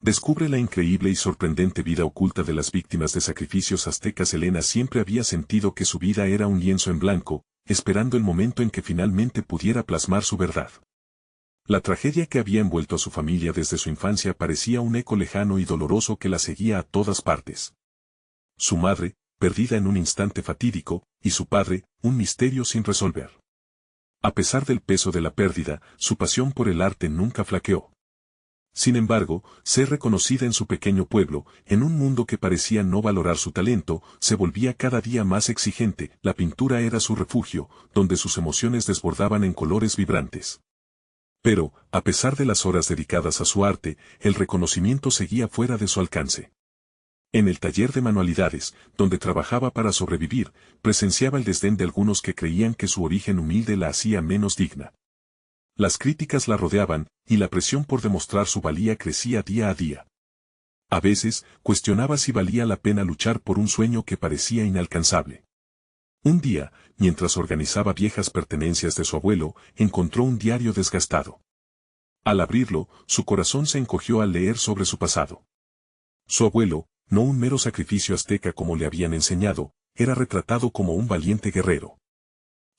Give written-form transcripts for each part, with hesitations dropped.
Descubre la increíble y sorprendente vida oculta de las víctimas de sacrificios aztecas. Helena siempre había sentido que su vida era un lienzo en blanco, esperando el momento en que finalmente pudiera plasmar su verdad. La tragedia que había envuelto a su familia desde su infancia parecía un eco lejano y doloroso que la seguía a todas partes. Su madre, perdida en un instante fatídico, y su padre, un misterio sin resolver. A pesar del peso de la pérdida, su pasión por el arte nunca flaqueó. Sin embargo, ser reconocida en su pequeño pueblo, en un mundo que parecía no valorar su talento, se volvía cada día más exigente. La pintura era su refugio, donde sus emociones desbordaban en colores vibrantes. Pero, a pesar de las horas dedicadas a su arte, el reconocimiento seguía fuera de su alcance. En el taller de manualidades, donde trabajaba para sobrevivir, presenciaba el desdén de algunos que creían que su origen humilde la hacía menos digna. Las críticas la rodeaban, y la presión por demostrar su valía crecía día a día. A veces, cuestionaba si valía la pena luchar por un sueño que parecía inalcanzable. Un día, mientras organizaba viejas pertenencias de su abuelo, encontró un diario desgastado. Al abrirlo, su corazón se encogió al leer sobre su pasado. Su abuelo, no un mero sacrificio azteca como le habían enseñado, era retratado como un valiente guerrero.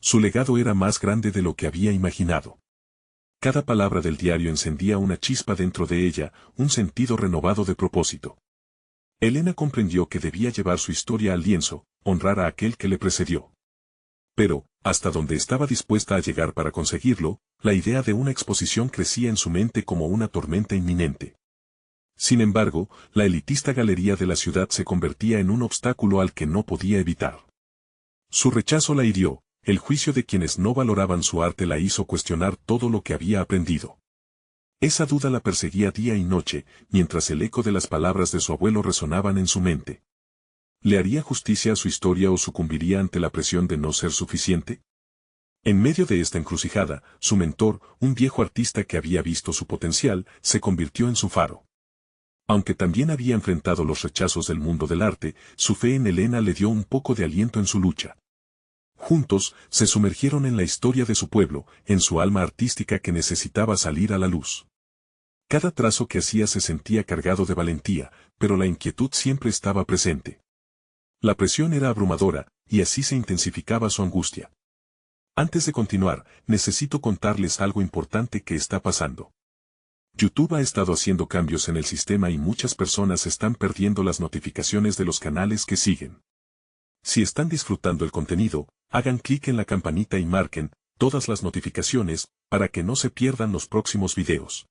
Su legado era más grande de lo que había imaginado. Cada palabra del diario encendía una chispa dentro de ella, un sentido renovado de propósito. Helena comprendió que debía llevar su historia al lienzo, honrar a aquel que le precedió. Pero, hasta donde estaba dispuesta a llegar para conseguirlo, la idea de una exposición crecía en su mente como una tormenta inminente. Sin embargo, la elitista galería de la ciudad se convertía en un obstáculo al que no podía evitar. Su rechazo la hirió. El juicio de quienes no valoraban su arte la hizo cuestionar todo lo que había aprendido. Esa duda la perseguía día y noche, mientras el eco de las palabras de su abuelo resonaban en su mente. ¿Le haría justicia a su historia o sucumbiría ante la presión de no ser suficiente? En medio de esta encrucijada, su mentor, un viejo artista que había visto su potencial, se convirtió en su faro. Aunque también había enfrentado los rechazos del mundo del arte, su fe en Helena le dio un poco de aliento en su lucha. Juntos, se sumergieron en la historia de su pueblo, en su alma artística que necesitaba salir a la luz. Cada trazo que hacía se sentía cargado de valentía, pero la inquietud siempre estaba presente. La presión era abrumadora, y así se intensificaba su angustia. Antes de continuar, necesito contarles algo importante que está pasando. YouTube ha estado haciendo cambios en el sistema y muchas personas están perdiendo las notificaciones de los canales que siguen. Si están disfrutando el contenido, hagan clic en la campanita y marquen todas las notificaciones para que no se pierdan los próximos videos.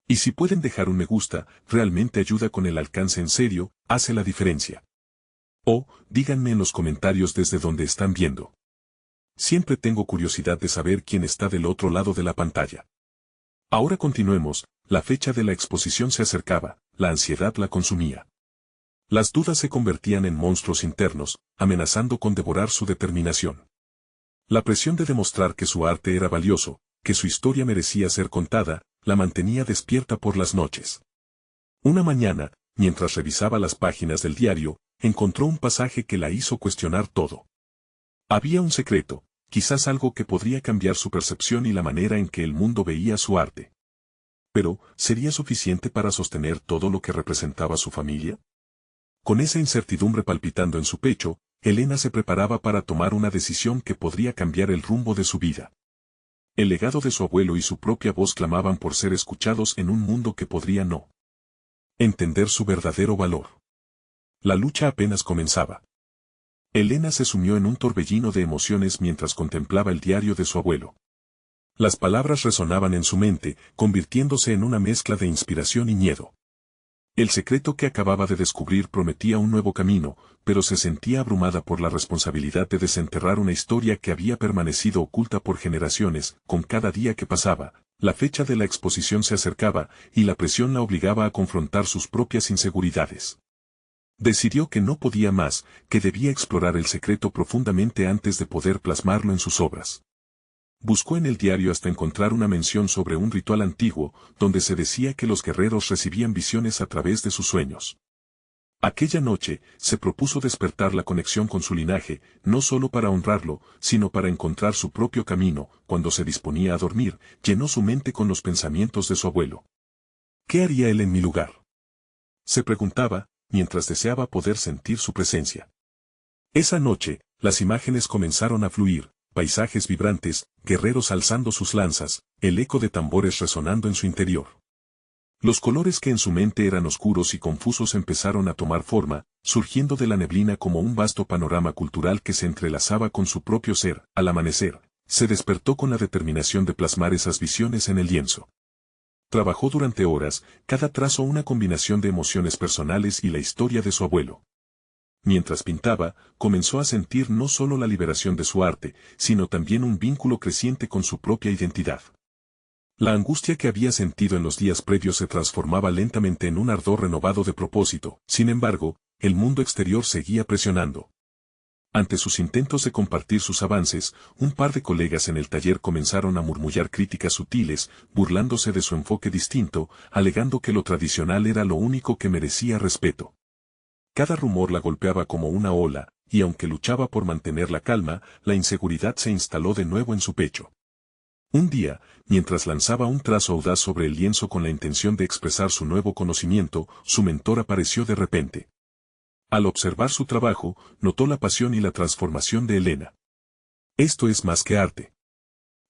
Y si pueden dejar un me gusta, realmente ayuda con el alcance en serio, hace la diferencia. O, díganme en los comentarios desde donde están viendo. Siempre tengo curiosidad de saber quién está del otro lado de la pantalla. Ahora continuemos, la fecha de la exposición se acercaba, la ansiedad la consumía. Las dudas se convertían en monstruos internos, amenazando con devorar su determinación. La presión de demostrar que su arte era valioso, que su historia merecía ser contada, la mantenía despierta por las noches. Una mañana, mientras revisaba las páginas del diario, encontró un pasaje que la hizo cuestionar todo. Había un secreto, quizás algo que podría cambiar su percepción y la manera en que el mundo veía su arte. Pero, ¿sería suficiente para sostener todo lo que representaba su familia? Con esa incertidumbre palpitando en su pecho, Helena se preparaba para tomar una decisión que podría cambiar el rumbo de su vida. El legado de su abuelo y su propia voz clamaban por ser escuchados en un mundo que podría no entender su verdadero valor. La lucha apenas comenzaba. Helena se sumió en un torbellino de emociones mientras contemplaba el diario de su abuelo. Las palabras resonaban en su mente, convirtiéndose en una mezcla de inspiración y miedo. El secreto que acababa de descubrir prometía un nuevo camino, pero se sentía abrumada por la responsabilidad de desenterrar una historia que había permanecido oculta por generaciones. Con cada día que pasaba, la fecha de la exposición se acercaba, y la presión la obligaba a confrontar sus propias inseguridades. Decidió que no podía más, que debía explorar el secreto profundamente antes de poder plasmarlo en sus obras. Buscó en el diario hasta encontrar una mención sobre un ritual antiguo, donde se decía que los guerreros recibían visiones a través de sus sueños. Aquella noche, se propuso despertar la conexión con su linaje, no solo para honrarlo, sino para encontrar su propio camino. Cuando se disponía a dormir, llenó su mente con los pensamientos de su abuelo. ¿Qué haría él en mi lugar? se preguntaba, mientras deseaba poder sentir su presencia. Esa noche, las imágenes comenzaron a fluir, paisajes vibrantes, guerreros alzando sus lanzas, el eco de tambores resonando en su interior. Los colores que en su mente eran oscuros y confusos empezaron a tomar forma, surgiendo de la neblina como un vasto panorama cultural que se entrelazaba con su propio ser. Al amanecer, se despertó con la determinación de plasmar esas visiones en el lienzo. Trabajó durante horas, cada trazo una combinación de emociones personales y la historia de su abuelo. Mientras pintaba, comenzó a sentir no solo la liberación de su arte, sino también un vínculo creciente con su propia identidad. La angustia que había sentido en los días previos se transformaba lentamente en un ardor renovado de propósito. Sin embargo, el mundo exterior seguía presionando. Ante sus intentos de compartir sus avances, un par de colegas en el taller comenzaron a murmullar críticas sutiles, burlándose de su enfoque distinto, alegando que lo tradicional era lo único que merecía respeto. Cada rumor la golpeaba como una ola, y aunque luchaba por mantener la calma, la inseguridad se instaló de nuevo en su pecho. Un día, mientras lanzaba un trazo audaz sobre el lienzo con la intención de expresar su nuevo conocimiento, su mentor apareció de repente. Al observar su trabajo, notó la pasión y la transformación de Elena. «Esto es más que arte.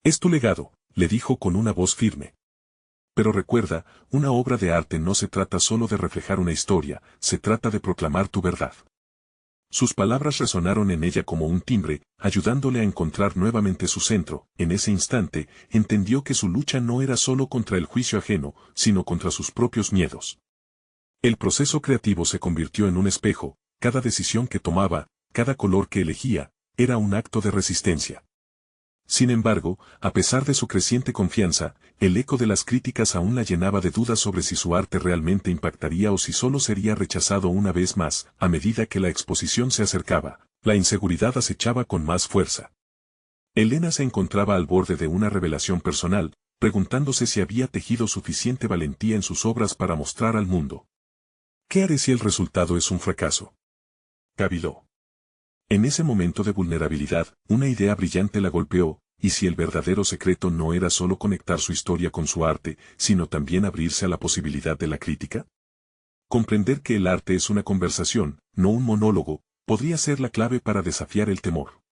Es tu legado», le dijo con una voz firme. «Pero recuerda, una obra de arte no se trata solo de reflejar una historia, se trata de proclamar tu verdad». Sus palabras resonaron en ella como un timbre, ayudándole a encontrar nuevamente su centro. En ese instante, entendió que su lucha no era solo contra el juicio ajeno, sino contra sus propios miedos. El proceso creativo se convirtió en un espejo, cada decisión que tomaba, cada color que elegía, era un acto de resistencia. Sin embargo, a pesar de su creciente confianza, el eco de las críticas aún la llenaba de dudas sobre si su arte realmente impactaría o si solo sería rechazado una vez más. A medida que la exposición se acercaba, la inseguridad acechaba con más fuerza. Elena se encontraba al borde de una revelación personal, preguntándose si había tejido suficiente valentía en sus obras para mostrar al mundo. ¿Qué haré si el resultado es un fracaso?, caviló. En ese momento de vulnerabilidad, una idea brillante la golpeó, y si el verdadero secreto no era solo conectar su historia con su arte, sino también abrirse a la posibilidad de la crítica. Comprender que el arte es una conversación, no un monólogo, podría ser la clave para desafiar el temor.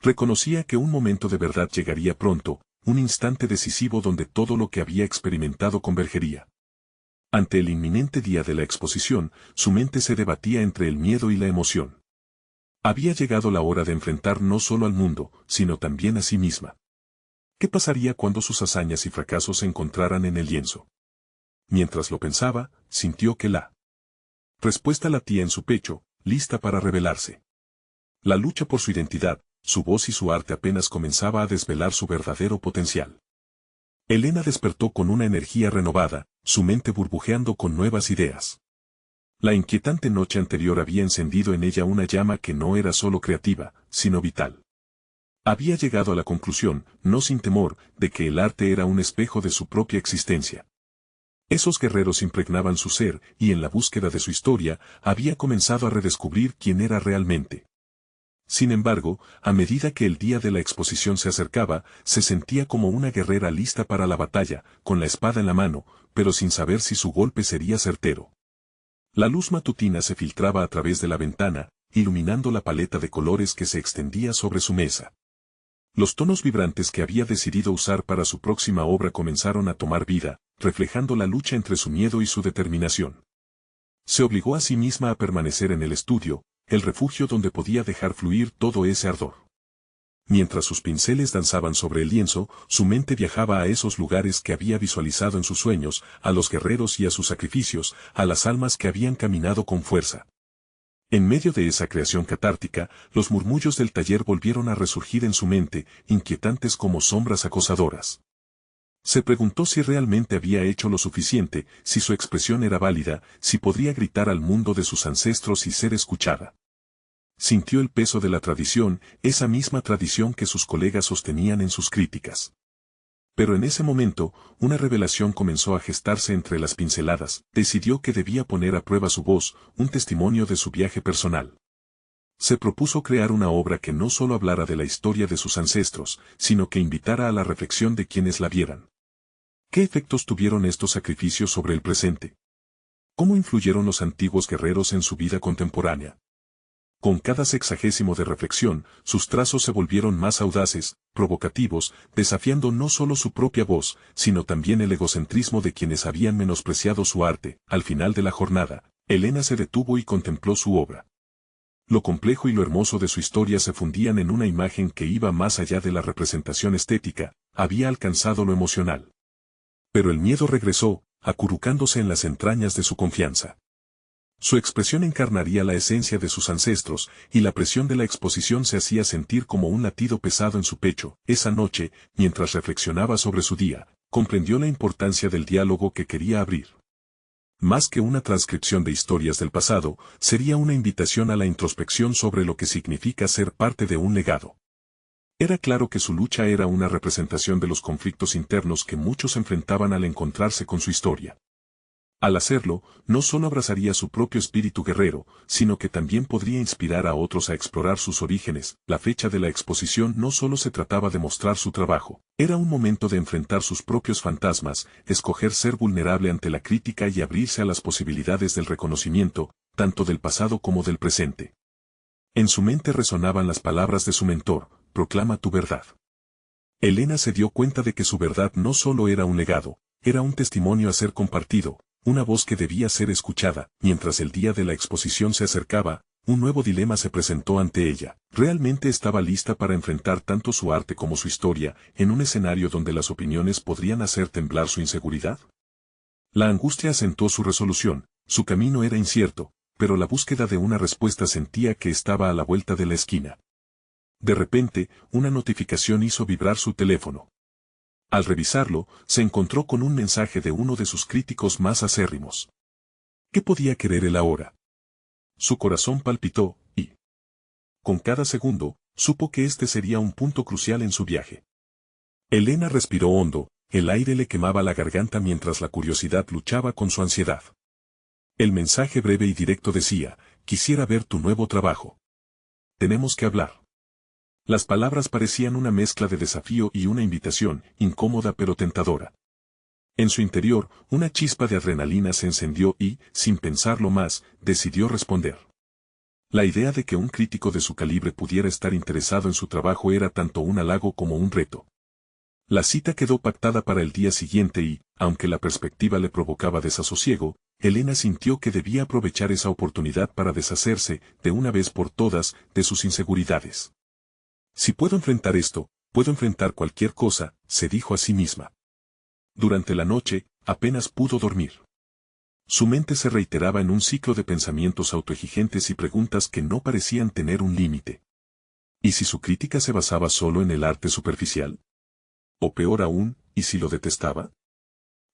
Reconocía que un momento de verdad llegaría pronto, un instante decisivo donde todo lo que había experimentado convergería. Ante el inminente día de la exposición, su mente se debatía entre el miedo y la emoción. Había llegado la hora de enfrentar no solo al mundo, sino también a sí misma. ¿Qué pasaría cuando sus hazañas y fracasos se encontraran en el lienzo? Mientras lo pensaba, sintió que la respuesta latía en su pecho, lista para revelarse. La lucha por su identidad, su voz y su arte apenas comenzaba a desvelar su verdadero potencial. Elena despertó con una energía renovada, su mente burbujeando con nuevas ideas. La inquietante noche anterior había encendido en ella una llama que no era solo creativa, sino vital. Había llegado a la conclusión, no sin temor, de que el arte era un espejo de su propia existencia. Esos guerreros impregnaban su ser, y en la búsqueda de su historia, había comenzado a redescubrir quién era realmente. Sin embargo, a medida que el día de la exposición se acercaba, se sentía como una guerrera lista para la batalla, con la espada en la mano, pero sin saber si su golpe sería certero. La luz matutina se filtraba a través de la ventana, iluminando la paleta de colores que se extendía sobre su mesa. Los tonos vibrantes que había decidido usar para su próxima obra comenzaron a tomar vida, reflejando la lucha entre su miedo y su determinación. Se obligó a sí misma a permanecer en el estudio, el refugio donde podía dejar fluir todo ese ardor. Mientras sus pinceles danzaban sobre el lienzo, su mente viajaba a esos lugares que había visualizado en sus sueños, a los guerreros y a sus sacrificios, a las almas que habían caminado con fuerza. En medio de esa creación catártica, los murmullos del taller volvieron a resurgir en su mente, inquietantes como sombras acosadoras. Se preguntó si realmente había hecho lo suficiente, si su expresión era válida, si podría gritar al mundo de sus ancestros y ser escuchada. Sintió el peso de la tradición, esa misma tradición que sus colegas sostenían en sus críticas. Pero en ese momento, una revelación comenzó a gestarse entre las pinceladas. Decidió que debía poner a prueba su voz, un testimonio de su viaje personal. Se propuso crear una obra que no solo hablara de la historia de sus ancestros, sino que invitara a la reflexión de quienes la vieran. ¿Qué efectos tuvieron estos sacrificios sobre el presente? ¿Cómo influyeron los antiguos guerreros en su vida contemporánea? Con cada sexagésimo de reflexión, sus trazos se volvieron más audaces, provocativos, desafiando no solo su propia voz, sino también el egocentrismo de quienes habían menospreciado su arte. Al final de la jornada, Elena se detuvo y contempló su obra. Lo complejo y lo hermoso de su historia se fundían en una imagen que iba más allá de la representación estética, había alcanzado lo emocional. Pero el miedo regresó, acurrucándose en las entrañas de su confianza. Su expresión encarnaría la esencia de sus ancestros, y la presión de la exposición se hacía sentir como un latido pesado en su pecho. Esa noche, mientras reflexionaba sobre su día, comprendió la importancia del diálogo que quería abrir. Más que una transcripción de historias del pasado, sería una invitación a la introspección sobre lo que significa ser parte de un legado. Era claro que su lucha era una representación de los conflictos internos que muchos enfrentaban al encontrarse con su historia. Al hacerlo, no solo abrazaría su propio espíritu guerrero, sino que también podría inspirar a otros a explorar sus orígenes. La fecha de la exposición no solo se trataba de mostrar su trabajo, era un momento de enfrentar sus propios fantasmas, escoger ser vulnerable ante la crítica y abrirse a las posibilidades del reconocimiento, tanto del pasado como del presente. En su mente resonaban las palabras de su mentor: proclama tu verdad. Elena se dio cuenta de que su verdad no solo era un legado, era un testimonio a ser compartido, una voz que debía ser escuchada. Mientras el día de la exposición se acercaba, un nuevo dilema se presentó ante ella. ¿Realmente estaba lista para enfrentar tanto su arte como su historia, en un escenario donde las opiniones podrían hacer temblar su inseguridad? La angustia acentuó su resolución, su camino era incierto, pero la búsqueda de una respuesta sentía que estaba a la vuelta de la esquina. De repente, una notificación hizo vibrar su teléfono. Al revisarlo, se encontró con un mensaje de uno de sus críticos más acérrimos. ¿Qué podía querer él ahora? Su corazón palpitó, y, con cada segundo, supo que este sería un punto crucial en su viaje. Elena respiró hondo, el aire le quemaba la garganta mientras la curiosidad luchaba con su ansiedad. El mensaje breve y directo decía: quisiera ver tu nuevo trabajo. Tenemos que hablar. Las palabras parecían una mezcla de desafío y una invitación, incómoda pero tentadora. En su interior, una chispa de adrenalina se encendió y, sin pensarlo más, decidió responder. La idea de que un crítico de su calibre pudiera estar interesado en su trabajo era tanto un halago como un reto. La cita quedó pactada para el día siguiente y, aunque la perspectiva le provocaba desasosiego, Elena sintió que debía aprovechar esa oportunidad para deshacerse, de una vez por todas, de sus inseguridades. Si puedo enfrentar esto, puedo enfrentar cualquier cosa, se dijo a sí misma. Durante la noche, apenas pudo dormir. Su mente se reiteraba en un ciclo de pensamientos autoexigentes y preguntas que no parecían tener un límite. ¿Y si su crítica se basaba solo en el arte superficial? O peor aún, ¿y si lo detestaba?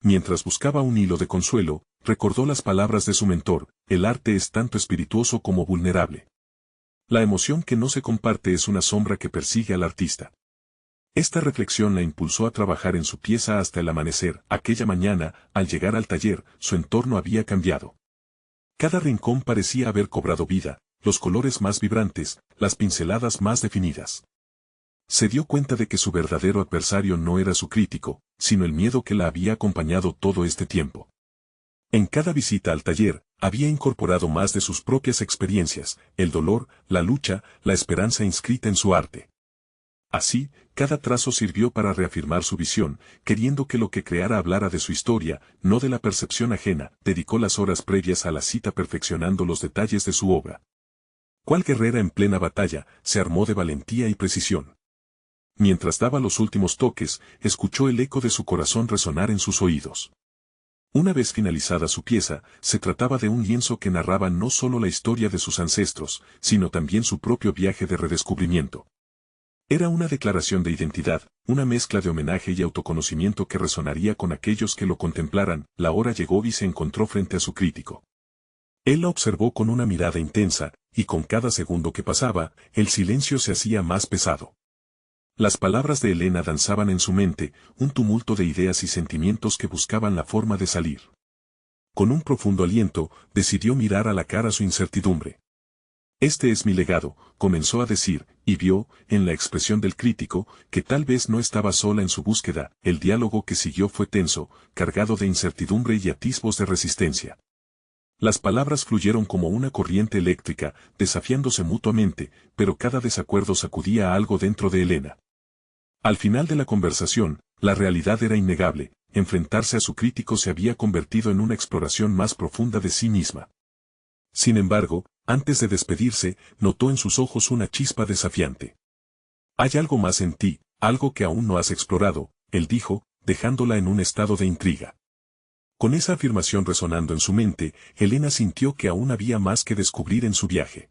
Mientras buscaba un hilo de consuelo, recordó las palabras de su mentor: el arte es tanto espirituoso como vulnerable. La emoción que no se comparte es una sombra que persigue al artista. Esta reflexión la impulsó a trabajar en su pieza hasta el amanecer. Aquella mañana, al llegar al taller, su entorno había cambiado. Cada rincón parecía haber cobrado vida, los colores más vibrantes, las pinceladas más definidas. Se dio cuenta de que su verdadero adversario no era su crítico, sino el miedo que la había acompañado todo este tiempo. En cada visita al taller, había incorporado más de sus propias experiencias, el dolor, la lucha, la esperanza inscrita en su arte. Así, cada trazo sirvió para reafirmar su visión, queriendo que lo que creara hablara de su historia, no de la percepción ajena. Dedicó las horas previas a la cita perfeccionando los detalles de su obra. Cual guerrera en plena batalla, se armó de valentía y precisión. Mientras daba los últimos toques, escuchó el eco de su corazón resonar en sus oídos. Una vez finalizada su pieza, se trataba de un lienzo que narraba no solo la historia de sus ancestros, sino también su propio viaje de redescubrimiento. Era una declaración de identidad, una mezcla de homenaje y autoconocimiento que resonaría con aquellos que lo contemplaran. La hora llegó y se encontró frente a su crítico. Él la observó con una mirada intensa, y con cada segundo que pasaba, el silencio se hacía más pesado. Las palabras de Elena danzaban en su mente, un tumulto de ideas y sentimientos que buscaban la forma de salir. Con un profundo aliento, decidió mirar a la cara su incertidumbre. Este es mi legado, comenzó a decir, y vio, en la expresión del crítico, que tal vez no estaba sola en su búsqueda. El diálogo que siguió fue tenso, cargado de incertidumbre y atisbos de resistencia. Las palabras fluyeron como una corriente eléctrica, desafiándose mutuamente, pero cada desacuerdo sacudía algo dentro de Elena. Al final de la conversación, la realidad era innegable: enfrentarse a su crítico se había convertido en una exploración más profunda de sí misma. Sin embargo, antes de despedirse, notó en sus ojos una chispa desafiante. «Hay algo más en ti, algo que aún no has explorado», él dijo, dejándola en un estado de intriga. Con esa afirmación resonando en su mente, Elena sintió que aún había más que descubrir en su viaje.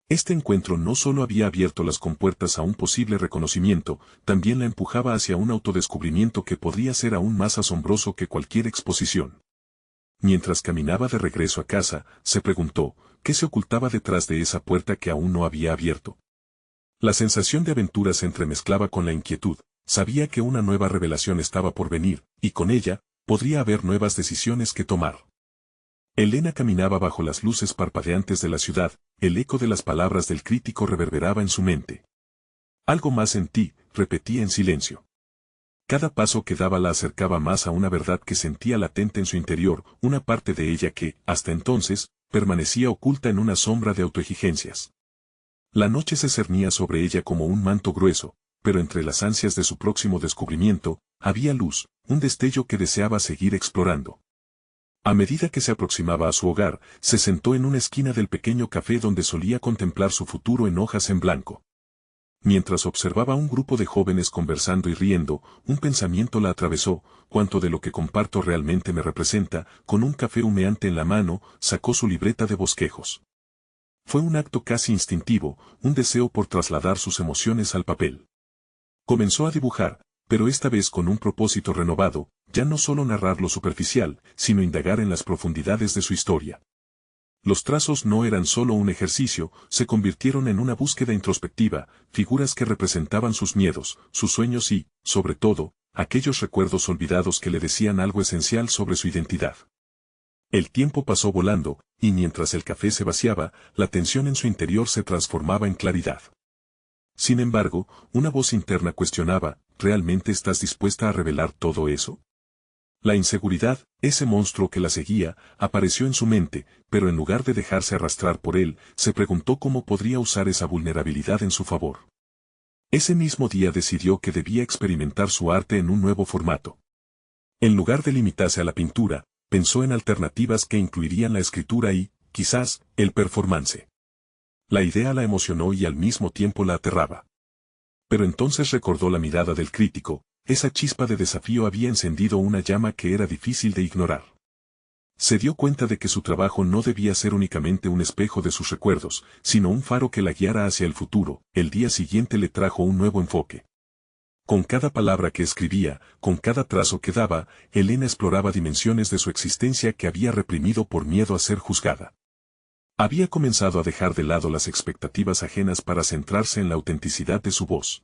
Este encuentro no solo había abierto las compuertas a un posible reconocimiento, también la empujaba hacia un autodescubrimiento que podría ser aún más asombroso que cualquier exposición. Mientras caminaba de regreso a casa, se preguntó, ¿qué se ocultaba detrás de esa puerta que aún no había abierto? La sensación de aventura se entremezclaba con la inquietud. Sabía que una nueva revelación estaba por venir, y con ella, podría haber nuevas decisiones que tomar. Elena caminaba bajo las luces parpadeantes de la ciudad, el eco de las palabras del crítico reverberaba en su mente. «Algo más en ti», repetía en silencio. Cada paso que daba la acercaba más a una verdad que sentía latente en su interior, una parte de ella que, hasta entonces, permanecía oculta en una sombra de autoexigencias. La noche se cernía sobre ella como un manto grueso, pero entre las ansias de su próximo descubrimiento, había luz, un destello que deseaba seguir explorando. A medida que se aproximaba a su hogar, se sentó en una esquina del pequeño café donde solía contemplar su futuro en hojas en blanco. Mientras observaba a un grupo de jóvenes conversando y riendo, un pensamiento la atravesó: ¿cuánto de lo que comparto realmente me representa? Con un café humeante en la mano, sacó su libreta de bosquejos. Fue un acto casi instintivo, un deseo por trasladar sus emociones al papel. Comenzó a dibujar, pero esta vez con un propósito renovado: ya no solo narrar lo superficial, sino indagar en las profundidades de su historia. Los trazos no eran solo un ejercicio, se convirtieron en una búsqueda introspectiva, figuras que representaban sus miedos, sus sueños y, sobre todo, aquellos recuerdos olvidados que le decían algo esencial sobre su identidad. El tiempo pasó volando, y mientras el café se vaciaba, la tensión en su interior se transformaba en claridad. Sin embargo, una voz interna cuestionaba: ¿realmente estás dispuesta a revelar todo eso? La inseguridad, ese monstruo que la seguía, apareció en su mente, pero en lugar de dejarse arrastrar por él, se preguntó cómo podría usar esa vulnerabilidad en su favor. Ese mismo día decidió que debía experimentar su arte en un nuevo formato. En lugar de limitarse a la pintura, pensó en alternativas que incluirían la escritura y, quizás, el performance. La idea la emocionó y al mismo tiempo la aterraba. Pero entonces recordó la mirada del crítico. Esa chispa de desafío había encendido una llama que era difícil de ignorar. Se dio cuenta de que su trabajo no debía ser únicamente un espejo de sus recuerdos, sino un faro que la guiara hacia el futuro. El día siguiente le trajo un nuevo enfoque. Con cada palabra que escribía, con cada trazo que daba, Elena exploraba dimensiones de su existencia que había reprimido por miedo a ser juzgada. Había comenzado a dejar de lado las expectativas ajenas para centrarse en la autenticidad de su voz.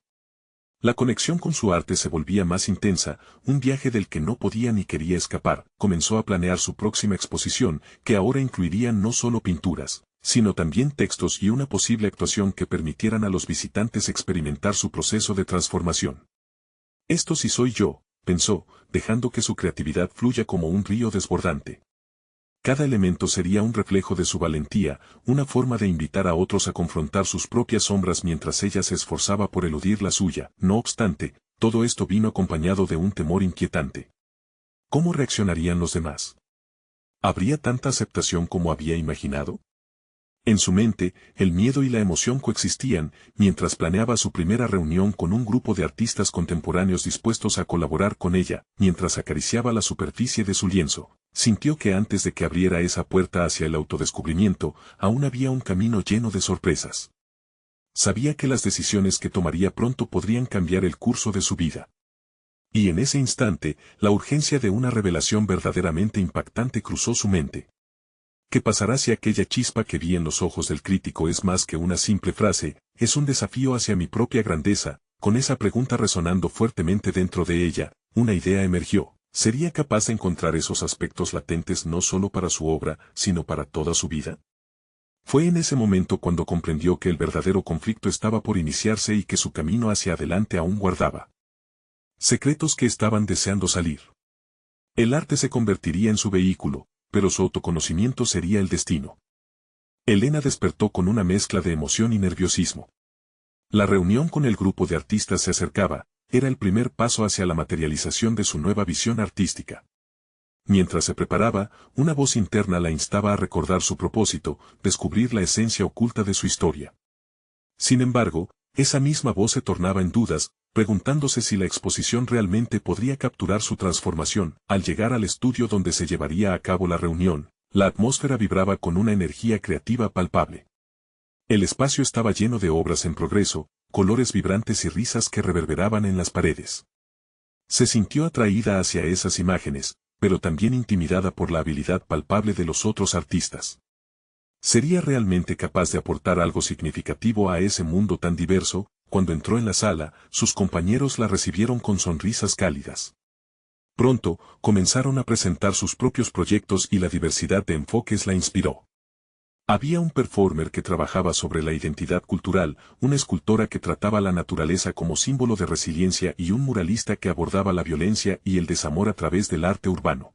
La conexión con su arte se volvía más intensa, un viaje del que no podía ni quería escapar. Comenzó a planear su próxima exposición, que ahora incluiría no solo pinturas, sino también textos y una posible actuación que permitieran a los visitantes experimentar su proceso de transformación. «Esto sí soy yo», pensó, dejando que su creatividad fluya como un río desbordante. Cada elemento sería un reflejo de su valentía, una forma de invitar a otros a confrontar sus propias sombras mientras ella se esforzaba por eludir la suya. No obstante, todo esto vino acompañado de un temor inquietante. ¿Cómo reaccionarían los demás? ¿Habría tanta aceptación como había imaginado? En su mente, el miedo y la emoción coexistían, mientras planeaba su primera reunión con un grupo de artistas contemporáneos dispuestos a colaborar con ella. Mientras acariciaba la superficie de su lienzo, sintió que antes de que abriera esa puerta hacia el autodescubrimiento, aún había un camino lleno de sorpresas. Sabía que las decisiones que tomaría pronto podrían cambiar el curso de su vida. Y en ese instante, la urgencia de una revelación verdaderamente impactante cruzó su mente. ¿Qué pasará si aquella chispa que vi en los ojos del crítico es más que una simple frase, es un desafío hacia mi propia grandeza? Con esa pregunta resonando fuertemente dentro de ella, una idea emergió. ¿Sería capaz de encontrar esos aspectos latentes no solo para su obra, sino para toda su vida? Fue en ese momento cuando comprendió que el verdadero conflicto estaba por iniciarse y que su camino hacia adelante aún guardaba secretos que estaban deseando salir. El arte se convertiría en su vehículo, pero su autoconocimiento sería el destino. Elena despertó con una mezcla de emoción y nerviosismo. La reunión con el grupo de artistas se acercaba, era el primer paso hacia la materialización de su nueva visión artística. Mientras se preparaba, una voz interna la instaba a recordar su propósito, descubrir la esencia oculta de su historia. Sin embargo, esa misma voz se tornaba en dudas, preguntándose si la exposición realmente podría capturar su transformación. Al llegar al estudio donde se llevaría a cabo la reunión, la atmósfera vibraba con una energía creativa palpable. El espacio estaba lleno de obras en progreso, colores vibrantes y risas que reverberaban en las paredes. Se sintió atraída hacia esas imágenes, pero también intimidada por la habilidad palpable de los otros artistas. ¿Sería realmente capaz de aportar algo significativo a ese mundo tan diverso? Cuando entró en la sala, sus compañeros la recibieron con sonrisas cálidas. Pronto, comenzaron a presentar sus propios proyectos y la diversidad de enfoques la inspiró. Había un performer que trabajaba sobre la identidad cultural, una escultora que trataba la naturaleza como símbolo de resiliencia y un muralista que abordaba la violencia y el desamor a través del arte urbano.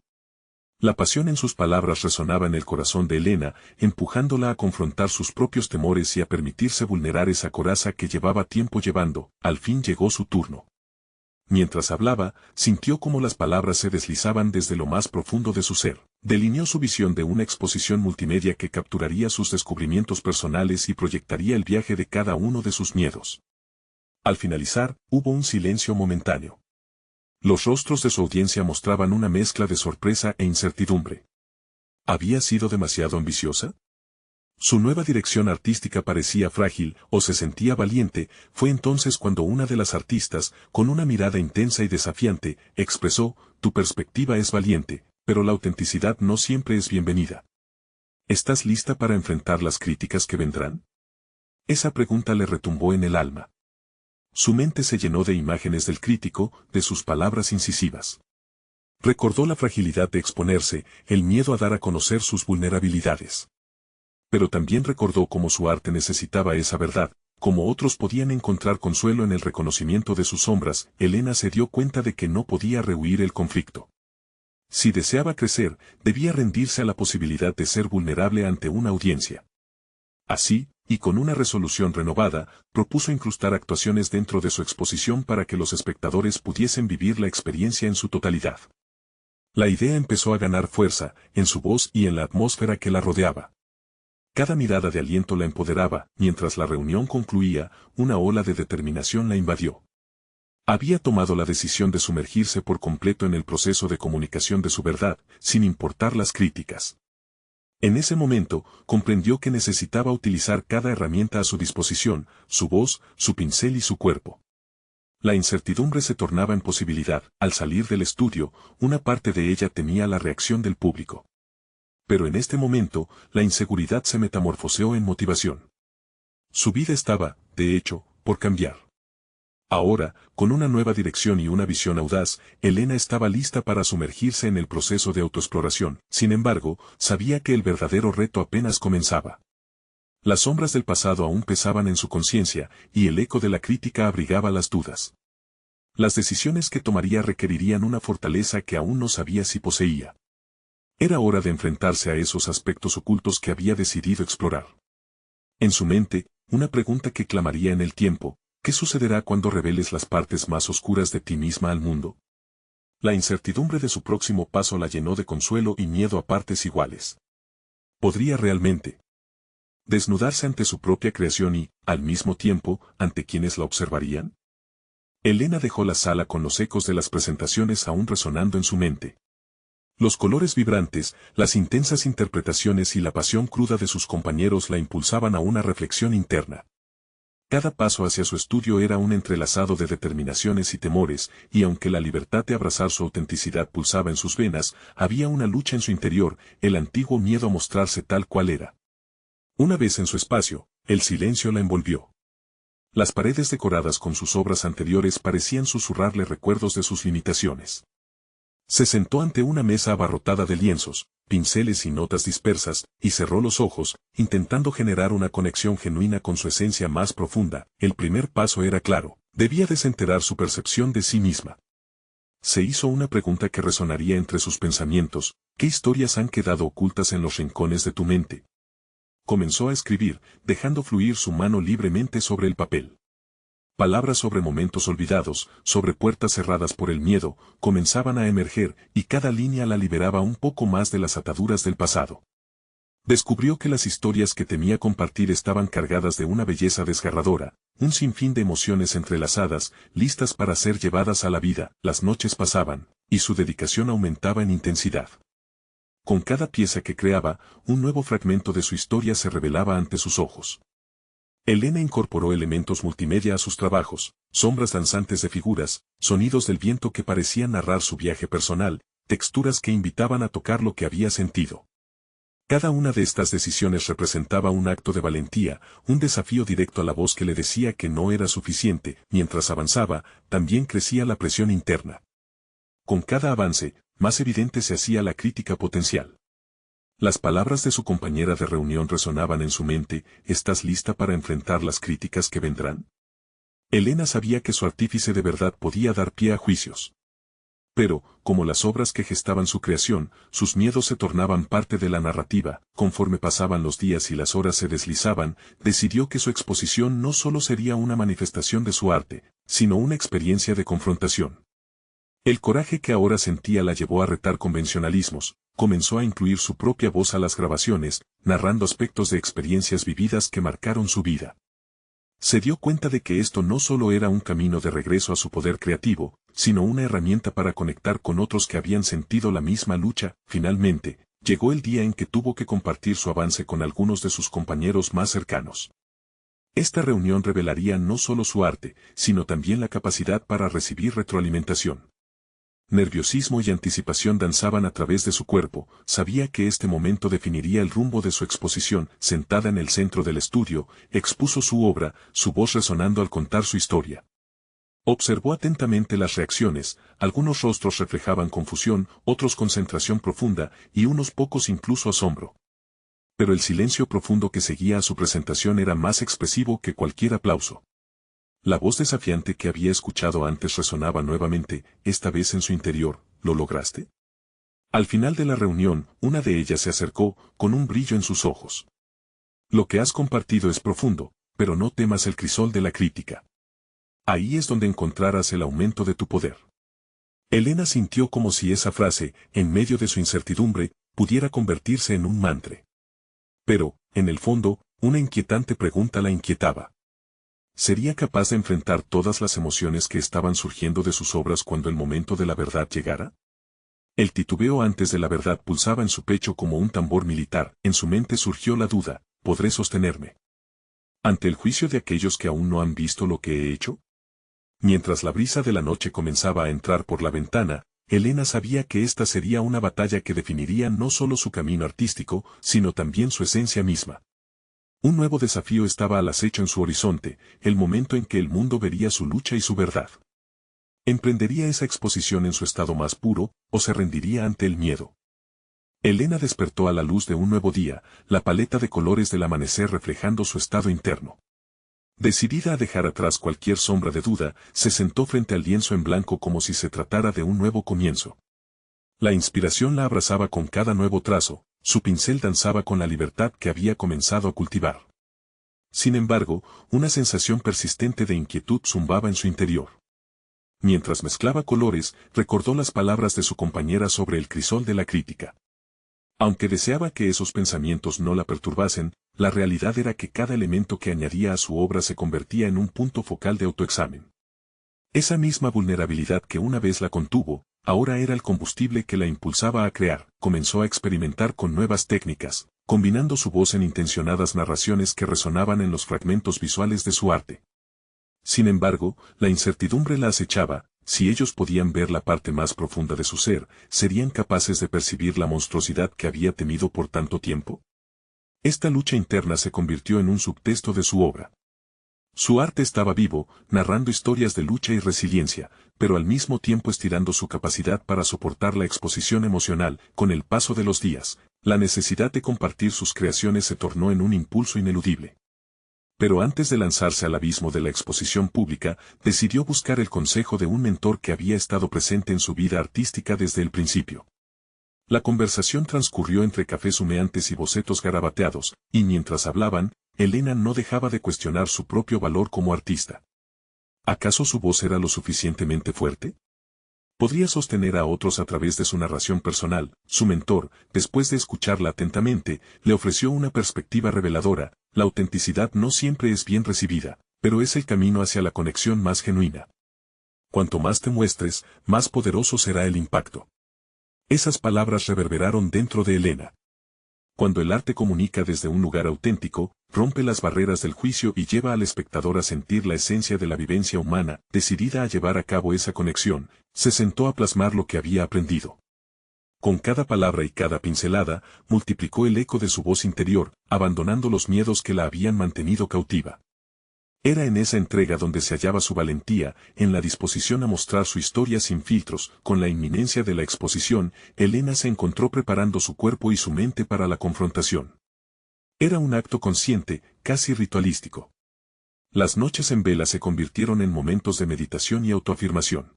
La pasión en sus palabras resonaba en el corazón de Elena, empujándola a confrontar sus propios temores y a permitirse vulnerar esa coraza que llevaba tiempo llevando. Al fin llegó su turno. Mientras hablaba, sintió cómo las palabras se deslizaban desde lo más profundo de su ser. Delineó su visión de una exposición multimedia que capturaría sus descubrimientos personales y proyectaría el viaje de cada uno de sus miedos. Al finalizar, hubo un silencio momentáneo. Los rostros de su audiencia mostraban una mezcla de sorpresa e incertidumbre. ¿Había sido demasiado ambiciosa? Su nueva dirección artística parecía frágil, o se sentía valiente. Fue entonces cuando una de las artistas, con una mirada intensa y desafiante, expresó: «Tu perspectiva es valiente, pero la autenticidad no siempre es bienvenida. ¿Estás lista para enfrentar las críticas que vendrán?». Esa pregunta le retumbó en el alma. Su mente se llenó de imágenes del crítico, de sus palabras incisivas. Recordó la fragilidad de exponerse, el miedo a dar a conocer sus vulnerabilidades. Pero también recordó cómo su arte necesitaba esa verdad, cómo otros podían encontrar consuelo en el reconocimiento de sus sombras. Elena se dio cuenta de que no podía rehuir el conflicto. Si deseaba crecer, debía rendirse a la posibilidad de ser vulnerable ante una audiencia. Así, y con una resolución renovada, propuso incrustar actuaciones dentro de su exposición para que los espectadores pudiesen vivir la experiencia en su totalidad. La idea empezó a ganar fuerza, en su voz y en la atmósfera que la rodeaba. Cada mirada de aliento la empoderaba. Mientras la reunión concluía, una ola de determinación la invadió. Había tomado la decisión de sumergirse por completo en el proceso de comunicación de su verdad, sin importar las críticas. En ese momento, comprendió que necesitaba utilizar cada herramienta a su disposición: su voz, su pincel y su cuerpo. La incertidumbre se tornaba en posibilidad. Al salir del estudio, una parte de ella temía la reacción del público. Pero en este momento, la inseguridad se metamorfoseó en motivación. Su vida estaba, de hecho, por cambiar. Ahora, con una nueva dirección y una visión audaz, Elena estaba lista para sumergirse en el proceso de autoexploración. Sin embargo, sabía que el verdadero reto apenas comenzaba. Las sombras del pasado aún pesaban en su conciencia, y el eco de la crítica abrigaba las dudas. Las decisiones que tomaría requerirían una fortaleza que aún no sabía si poseía. Era hora de enfrentarse a esos aspectos ocultos que había decidido explorar. En su mente, una pregunta que clamaría en el tiempo: ¿qué sucederá cuando reveles las partes más oscuras de ti misma al mundo? La incertidumbre de su próximo paso la llenó de consuelo y miedo a partes iguales. ¿Podría realmente desnudarse ante su propia creación y, al mismo tiempo, ante quienes la observarían? Elena dejó la sala con los ecos de las presentaciones aún resonando en su mente. Los colores vibrantes, las intensas interpretaciones y la pasión cruda de sus compañeros la impulsaban a una reflexión interna. Cada paso hacia su estudio era un entrelazado de determinaciones y temores, y aunque la libertad de abrazar su autenticidad pulsaba en sus venas, había una lucha en su interior, el antiguo miedo a mostrarse tal cual era. Una vez en su espacio, el silencio la envolvió. Las paredes decoradas con sus obras anteriores parecían susurrarle recuerdos de sus limitaciones. Se sentó ante una mesa abarrotada de lienzos, pinceles y notas dispersas, y cerró los ojos, intentando generar una conexión genuina con su esencia más profunda. El primer paso era claro: debía desenterrar su percepción de sí misma. Se hizo una pregunta que resonaría entre sus pensamientos: ¿qué historias han quedado ocultas en los rincones de tu mente? Comenzó a escribir, dejando fluir su mano libremente sobre el papel. Palabras sobre momentos olvidados, sobre puertas cerradas por el miedo, comenzaban a emerger, y cada línea la liberaba un poco más de las ataduras del pasado. Descubrió que las historias que temía compartir estaban cargadas de una belleza desgarradora, un sinfín de emociones entrelazadas, listas para ser llevadas a la vida. Las noches pasaban, y su dedicación aumentaba en intensidad. Con cada pieza que creaba, un nuevo fragmento de su historia se revelaba ante sus ojos. Elena incorporó elementos multimedia a sus trabajos: sombras danzantes de figuras, sonidos del viento que parecían narrar su viaje personal, texturas que invitaban a tocar lo que había sentido. Cada una de estas decisiones representaba un acto de valentía, un desafío directo a la voz que le decía que no era suficiente. Mientras avanzaba, también crecía la presión interna. Con cada avance, más evidente se hacía la crítica potencial. Las palabras de su compañera de reunión resonaban en su mente: ¿estás lista para enfrentar las críticas que vendrán? Elena sabía que su artífice de verdad podía dar pie a juicios. Pero, como las obras que gestaban su creación, sus miedos se tornaban parte de la narrativa. Conforme pasaban los días y las horas se deslizaban, decidió que su exposición no solo sería una manifestación de su arte, sino una experiencia de confrontación. El coraje que ahora sentía la llevó a retar convencionalismos. Comenzó a incluir su propia voz a las grabaciones, narrando aspectos de experiencias vividas que marcaron su vida. Se dio cuenta de que esto no solo era un camino de regreso a su poder creativo, sino una herramienta para conectar con otros que habían sentido la misma lucha. Finalmente, llegó el día en que tuvo que compartir su avance con algunos de sus compañeros más cercanos. Esta reunión revelaría no solo su arte, sino también la capacidad para recibir retroalimentación. Nerviosismo y anticipación danzaban a través de su cuerpo. Sabía que este momento definiría el rumbo de su exposición. Sentada en el centro del estudio, expuso su obra, su voz resonando al contar su historia. Observó atentamente las reacciones: algunos rostros reflejaban confusión, otros concentración profunda, y unos pocos incluso asombro. Pero el silencio profundo que seguía a su presentación era más expresivo que cualquier aplauso. La voz desafiante que había escuchado antes resonaba nuevamente, esta vez en su interior: ¿lo lograste? Al final de la reunión, una de ellas se acercó, con un brillo en sus ojos. Lo que has compartido es profundo, pero no temas el crisol de la crítica. Ahí es donde encontrarás el aumento de tu poder. Elena sintió como si esa frase, en medio de su incertidumbre, pudiera convertirse en un mantra. Pero, en el fondo, una inquietante pregunta la inquietaba. ¿Sería capaz de enfrentar todas las emociones que estaban surgiendo de sus obras cuando el momento de la verdad llegara? El titubeo antes de la verdad pulsaba en su pecho como un tambor militar. En su mente surgió la duda: ¿podré sostenerme ante el juicio de aquellos que aún no han visto lo que he hecho? Mientras la brisa de la noche comenzaba a entrar por la ventana, Elena sabía que esta sería una batalla que definiría no solo su camino artístico, sino también su esencia misma. Un nuevo desafío estaba al acecho en su horizonte: el momento en que el mundo vería su lucha y su verdad. ¿Emprendería esa exposición en su estado más puro, o se rendiría ante el miedo? Elena despertó a la luz de un nuevo día, la paleta de colores del amanecer reflejando su estado interno. Decidida a dejar atrás cualquier sombra de duda, se sentó frente al lienzo en blanco como si se tratara de un nuevo comienzo. La inspiración la abrazaba con cada nuevo trazo, su pincel danzaba con la libertad que había comenzado a cultivar. Sin embargo, una sensación persistente de inquietud zumbaba en su interior. Mientras mezclaba colores, recordó las palabras de su compañera sobre el crisol de la crítica. Aunque deseaba que esos pensamientos no la perturbasen, la realidad era que cada elemento que añadía a su obra se convertía en un punto focal de autoexamen. Esa misma vulnerabilidad que una vez la contuvo, ahora era el combustible que la impulsaba a crear. Comenzó a experimentar con nuevas técnicas, combinando su voz en intencionadas narraciones que resonaban en los fragmentos visuales de su arte. Sin embargo, la incertidumbre la acechaba: si ellos podían ver la parte más profunda de su ser, ¿serían capaces de percibir la monstruosidad que había temido por tanto tiempo? Esta lucha interna se convirtió en un subtexto de su obra. Su arte estaba vivo, narrando historias de lucha y resiliencia, pero al mismo tiempo estirando su capacidad para soportar la exposición emocional. Con el paso de los días, la necesidad de compartir sus creaciones se tornó en un impulso ineludible. Pero antes de lanzarse al abismo de la exposición pública, decidió buscar el consejo de un mentor que había estado presente en su vida artística desde el principio. La conversación transcurrió entre cafés humeantes y bocetos garabateados, y mientras hablaban, Elena no dejaba de cuestionar su propio valor como artista. ¿Acaso su voz era lo suficientemente fuerte? Podría sostener a otros a través de su narración personal. Su mentor, después de escucharla atentamente, le ofreció una perspectiva reveladora. La autenticidad no siempre es bien recibida, pero es el camino hacia la conexión más genuina. Cuanto más te muestres, más poderoso será el impacto. Esas palabras reverberaron dentro de Elena. Cuando el arte comunica desde un lugar auténtico, rompe las barreras del juicio y lleva al espectador a sentir la esencia de la vivencia humana. Decidida a llevar a cabo esa conexión, se sentó a plasmar lo que había aprendido. Con cada palabra y cada pincelada, multiplicó el eco de su voz interior, abandonando los miedos que la habían mantenido cautiva. Era en esa entrega donde se hallaba su valentía, en la disposición a mostrar su historia sin filtros. Con la inminencia de la exposición, Elena se encontró preparando su cuerpo y su mente para la confrontación. Era un acto consciente, casi ritualístico. Las noches en vela se convirtieron en momentos de meditación y autoafirmación.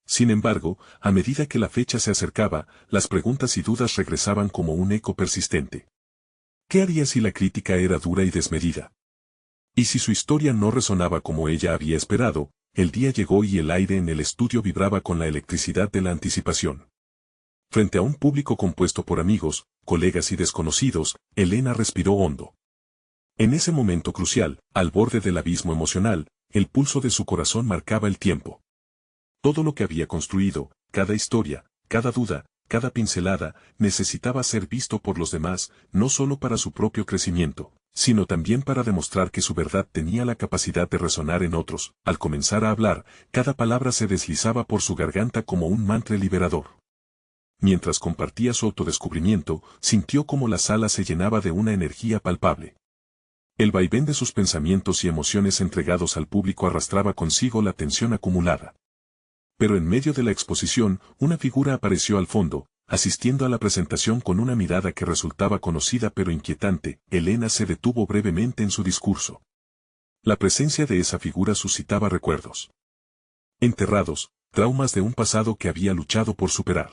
Sin embargo, a medida que la fecha se acercaba, las preguntas y dudas regresaban como un eco persistente. ¿Qué haría si la crítica era dura y desmedida? Y si su historia no resonaba como ella había esperado? El día llegó y el aire en el estudio vibraba con la electricidad de la anticipación. Frente a un público compuesto por amigos, colegas y desconocidos, Elena respiró hondo. En ese momento crucial, al borde del abismo emocional, el pulso de su corazón marcaba el tiempo. Todo lo que había construido, cada historia, cada duda, cada pincelada, necesitaba ser visto por los demás, no solo para su propio crecimiento, sino también para demostrar que su verdad tenía la capacidad de resonar en otros. Al comenzar a hablar, cada palabra se deslizaba por su garganta como un mantra liberador. Mientras compartía su autodescubrimiento, sintió como la sala se llenaba de una energía palpable. El vaivén de sus pensamientos y emociones entregados al público arrastraba consigo la tensión acumulada. Pero en medio de la exposición, una figura apareció al fondo, asistiendo a la presentación con una mirada que resultaba conocida pero inquietante. Elena se detuvo brevemente en su discurso. La presencia de esa figura suscitaba recuerdos enterrados, traumas de un pasado que había luchado por superar.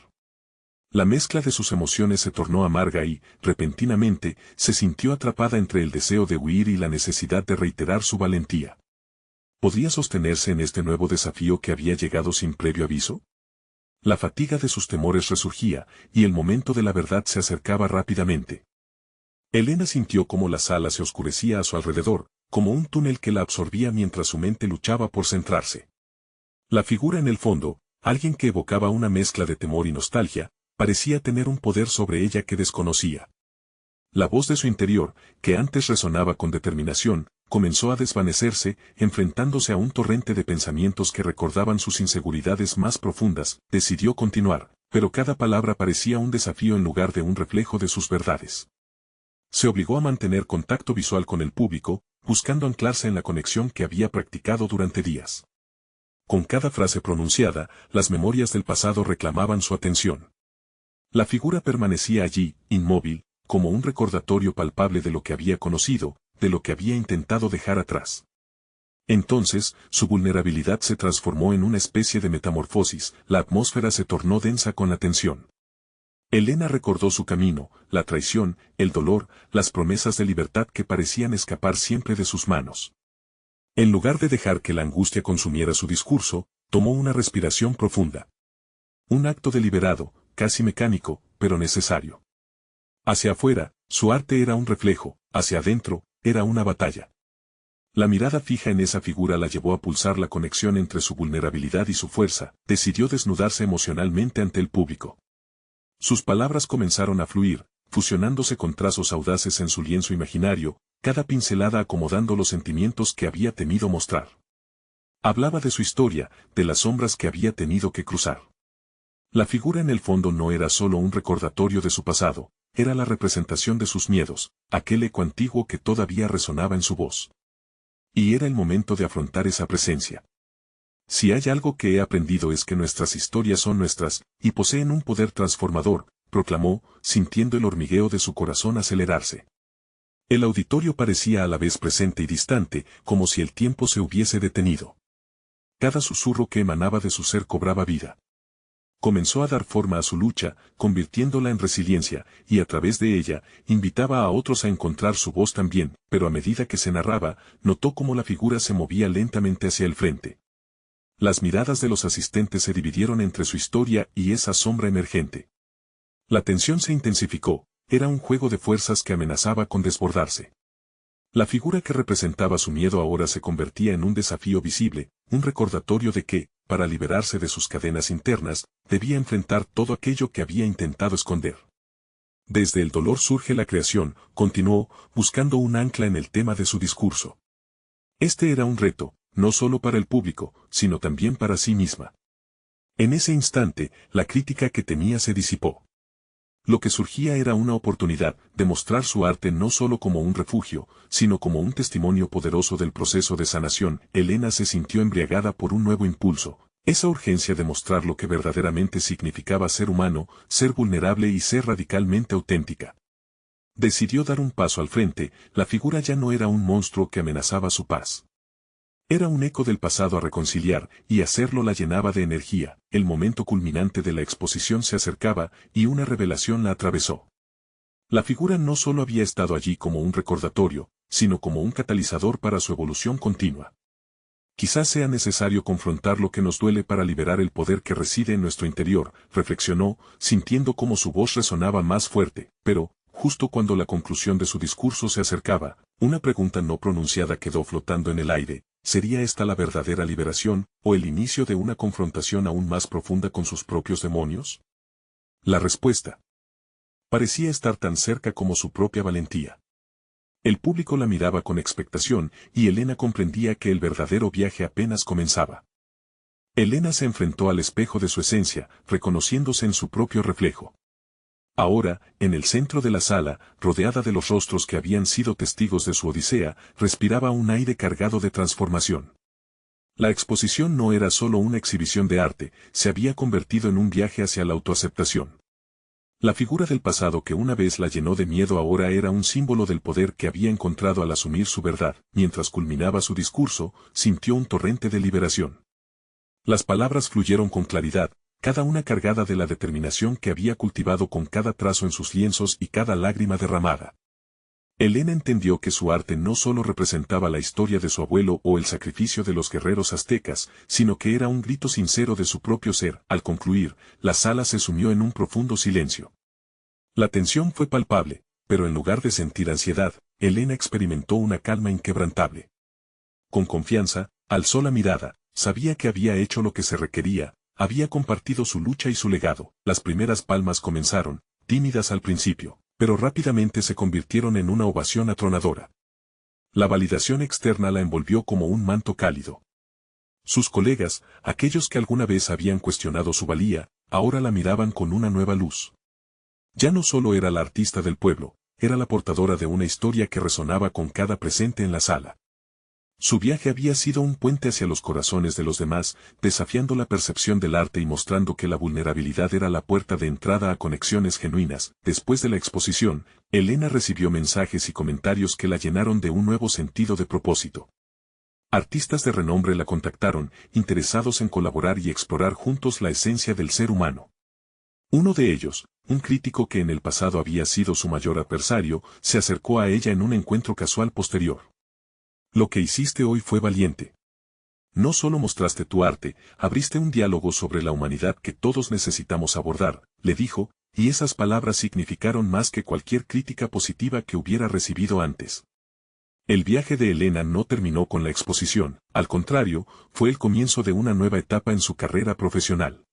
La mezcla de sus emociones se tornó amarga y, repentinamente, se sintió atrapada entre el deseo de huir y la necesidad de reiterar su valentía. ¿Podría sostenerse en este nuevo desafío que había llegado sin previo aviso? La fatiga de sus temores resurgía, y el momento de la verdad se acercaba rápidamente. Elena sintió cómo la sala se oscurecía a su alrededor, como un túnel que la absorbía mientras su mente luchaba por centrarse. La figura en el fondo, alguien que evocaba una mezcla de temor y nostalgia, parecía tener un poder sobre ella que desconocía. La voz de su interior, que antes resonaba con determinación, comenzó a desvanecerse, enfrentándose a un torrente de pensamientos que recordaban sus inseguridades más profundas. Decidió continuar, pero cada palabra parecía un desafío en lugar de un reflejo de sus verdades. Se obligó a mantener contacto visual con el público, buscando anclarse en la conexión que había practicado durante días. Con cada frase pronunciada, las memorias del pasado reclamaban su atención. La figura permanecía allí, inmóvil, como un recordatorio palpable de lo que había conocido, de lo que había intentado dejar atrás. Entonces, su vulnerabilidad se transformó en una especie de metamorfosis. La atmósfera se tornó densa con la tensión. Elena recordó su camino, la traición, el dolor, las promesas de libertad que parecían escapar siempre de sus manos. En lugar de dejar que la angustia consumiera su discurso, tomó una respiración profunda. Un acto deliberado, casi mecánico, pero necesario. Hacia afuera, su arte era un reflejo; hacia adentro, era una batalla. La mirada fija en esa figura la llevó a pulsar la conexión entre su vulnerabilidad y su fuerza. Decidió desnudarse emocionalmente ante el público. Sus palabras comenzaron a fluir, fusionándose con trazos audaces en su lienzo imaginario, cada pincelada acomodando los sentimientos que había temido mostrar. Hablaba de su historia, de las sombras que había tenido que cruzar. La figura en el fondo no era solo un recordatorio de su pasado, era la representación de sus miedos, aquel eco antiguo que todavía resonaba en su voz. Y era el momento de afrontar esa presencia. Si hay algo que he aprendido es que nuestras historias son nuestras, y poseen un poder transformador, proclamó, sintiendo el hormigueo de su corazón acelerarse. El auditorio parecía a la vez presente y distante, como si el tiempo se hubiese detenido. Cada susurro que emanaba de su ser cobraba vida. Comenzó a dar forma a su lucha, convirtiéndola en resiliencia, y a través de ella, invitaba a otros a encontrar su voz también, pero a medida que se narraba, notó cómo la figura se movía lentamente hacia el frente. Las miradas de los asistentes se dividieron entre su historia y esa sombra emergente. La tensión se intensificó, era un juego de fuerzas que amenazaba con desbordarse. La figura que representaba su miedo ahora se convertía en un desafío visible, un recordatorio de que, para liberarse de sus cadenas internas, debía enfrentar todo aquello que había intentado esconder. Desde el dolor surge la creación, continuó, buscando un ancla en el tema de su discurso. Este era un reto, no solo para el público, sino también para sí misma. En ese instante, la crítica que tenía se disipó. Lo que surgía era una oportunidad de mostrar su arte no solo como un refugio, sino como un testimonio poderoso del proceso de sanación. Elena se sintió embriagada por un nuevo impulso, esa urgencia de mostrar lo que verdaderamente significaba ser humano, ser vulnerable y ser radicalmente auténtica. Decidió dar un paso al frente, la figura ya no era un monstruo que amenazaba su paz. Era un eco del pasado a reconciliar, y hacerlo la llenaba de energía. El momento culminante de la exposición se acercaba, y una revelación la atravesó. La figura no solo había estado allí como un recordatorio, sino como un catalizador para su evolución continua. Quizás sea necesario confrontar lo que nos duele para liberar el poder que reside en nuestro interior, reflexionó, sintiendo cómo su voz resonaba más fuerte, pero, justo cuando la conclusión de su discurso se acercaba, una pregunta no pronunciada quedó flotando en el aire. ¿Sería esta la verdadera liberación, o el inicio de una confrontación aún más profunda con sus propios demonios? La respuesta parecía estar tan cerca como su propia valentía. El público la miraba con expectación, y Elena comprendía que el verdadero viaje apenas comenzaba. Elena se enfrentó al espejo de su esencia, reconociéndose en su propio reflejo. Ahora, en el centro de la sala, rodeada de los rostros que habían sido testigos de su odisea, respiraba un aire cargado de transformación. La exposición no era solo una exhibición de arte, se había convertido en un viaje hacia la autoaceptación. La figura del pasado que una vez la llenó de miedo ahora era un símbolo del poder que había encontrado al asumir su verdad. Mientras culminaba su discurso, sintió un torrente de liberación. Las palabras fluyeron con claridad, cada una cargada de la determinación que había cultivado con cada trazo en sus lienzos y cada lágrima derramada. Elena entendió que su arte no solo representaba la historia de su abuelo o el sacrificio de los guerreros aztecas, sino que era un grito sincero de su propio ser. Al concluir, la sala se sumió en un profundo silencio. La tensión fue palpable, pero en lugar de sentir ansiedad, Elena experimentó una calma inquebrantable. Con confianza, alzó la mirada, sabía que había hecho lo que se requería. Había compartido su lucha y su legado. Las primeras palmas comenzaron, tímidas al principio, pero rápidamente se convirtieron en una ovación atronadora. La validación externa la envolvió como un manto cálido. Sus colegas, aquellos que alguna vez habían cuestionado su valía, ahora la miraban con una nueva luz. Ya no solo era la artista del pueblo, era la portadora de una historia que resonaba con cada presente en la sala. Su viaje había sido un puente hacia los corazones de los demás, desafiando la percepción del arte y mostrando que la vulnerabilidad era la puerta de entrada a conexiones genuinas. Después de la exposición, Elena recibió mensajes y comentarios que la llenaron de un nuevo sentido de propósito. Artistas de renombre la contactaron, interesados en colaborar y explorar juntos la esencia del ser humano. Uno de ellos, un crítico que en el pasado había sido su mayor adversario, se acercó a ella en un encuentro casual posterior. Lo que hiciste hoy fue valiente. No solo mostraste tu arte, abriste un diálogo sobre la humanidad que todos necesitamos abordar, le dijo, y esas palabras significaron más que cualquier crítica positiva que hubiera recibido antes. El viaje de Elena no terminó con la exposición, al contrario, fue el comienzo de una nueva etapa en su carrera profesional.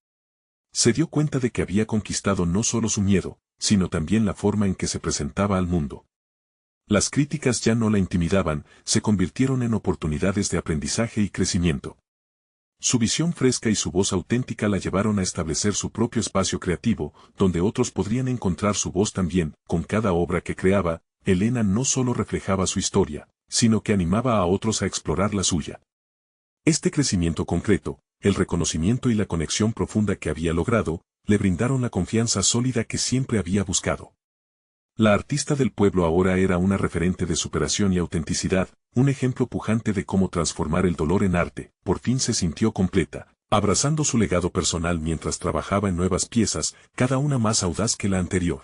Se dio cuenta de que había conquistado no solo su miedo, sino también la forma en que se presentaba al mundo. Las críticas ya no la intimidaban, se convirtieron en oportunidades de aprendizaje y crecimiento. Su visión fresca y su voz auténtica la llevaron a establecer su propio espacio creativo, donde otros podrían encontrar su voz también. Con cada obra que creaba, Elena no solo reflejaba su historia, sino que animaba a otros a explorar la suya. Este crecimiento concreto, el reconocimiento y la conexión profunda que había logrado, le brindaron la confianza sólida que siempre había buscado. La artista del pueblo ahora era una referente de superación y autenticidad, un ejemplo pujante de cómo transformar el dolor en arte. Por fin se sintió completa, abrazando su legado personal mientras trabajaba en nuevas piezas, cada una más audaz que la anterior.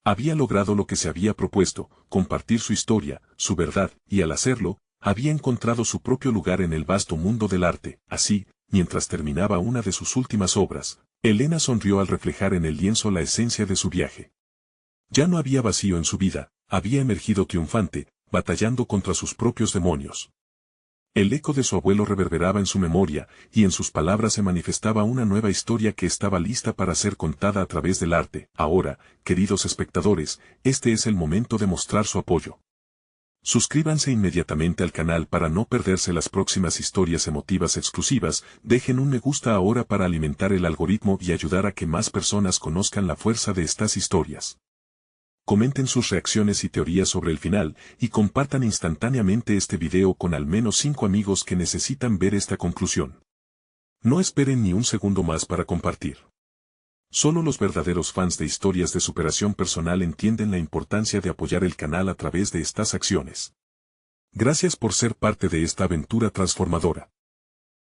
Había logrado lo que se había propuesto, compartir su historia, su verdad, y al hacerlo, había encontrado su propio lugar en el vasto mundo del arte. Así, mientras terminaba una de sus últimas obras, Elena sonrió al reflejar en el lienzo la esencia de su viaje. Ya no había vacío en su vida, había emergido triunfante, batallando contra sus propios demonios. El eco de su abuelo reverberaba en su memoria, y en sus palabras se manifestaba una nueva historia que estaba lista para ser contada a través del arte. Ahora, queridos espectadores, este es el momento de mostrar su apoyo. Suscríbanse inmediatamente al canal para no perderse las próximas historias emotivas exclusivas, dejen un me gusta ahora para alimentar el algoritmo y ayudar a que más personas conozcan la fuerza de estas historias. Comenten sus reacciones y teorías sobre el final, y compartan instantáneamente este video con al menos 5 amigos que necesitan ver esta conclusión. No esperen ni un segundo más para compartir. Solo los verdaderos fans de historias de superación personal entienden la importancia de apoyar el canal a través de estas acciones. Gracias por ser parte de esta aventura transformadora.